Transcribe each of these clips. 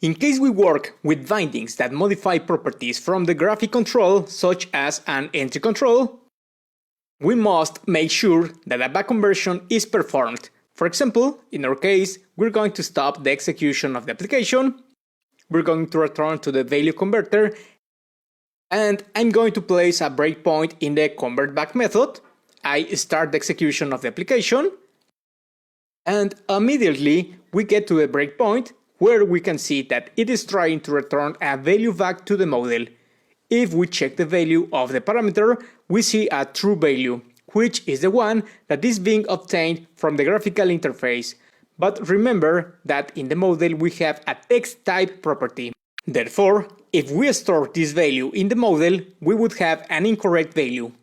In case we work with bindings that modify properties from the graphic control, such as an entry control, we must make sure that a back conversion is performed. For example, in our case, we're going to stop the execution of the application, we're going to return to the value converter, and I'm going to place a breakpoint in the convertBack method. I start the execution of the application, and immediately we get to the breakpoint where we can see that it is trying to return a value back to the model. If we check the value of the parameter, we see a true value, which is the one that is being obtained from the graphical interface. But remember that in the model we have a text type property. Therefore, if we store this value in the model, we would have an incorrect value.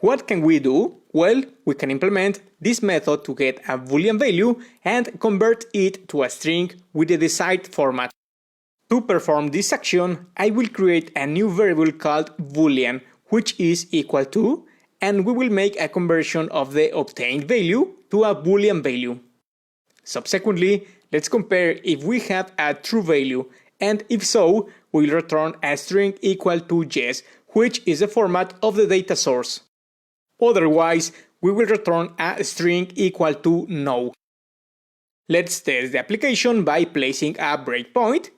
What can we do? Well, we can implement this method to get a Boolean value and convert it to a string with the desired format. To perform this action, I will create a new variable called Boolean, which is equal to, and we will make a conversion of the obtained value to a Boolean value. Subsequently, let's compare if we have a true value, and if so, we'll return a string equal to yes, which is the format of the data source. Otherwise, we will return a string equal to no. Let's test the application by placing a breakpoint.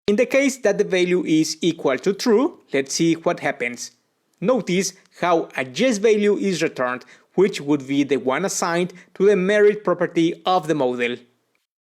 In the case that the value is equal to true, let's see what happens. Notice how a yes value is returned, which would be the one assigned to the merit property of the model.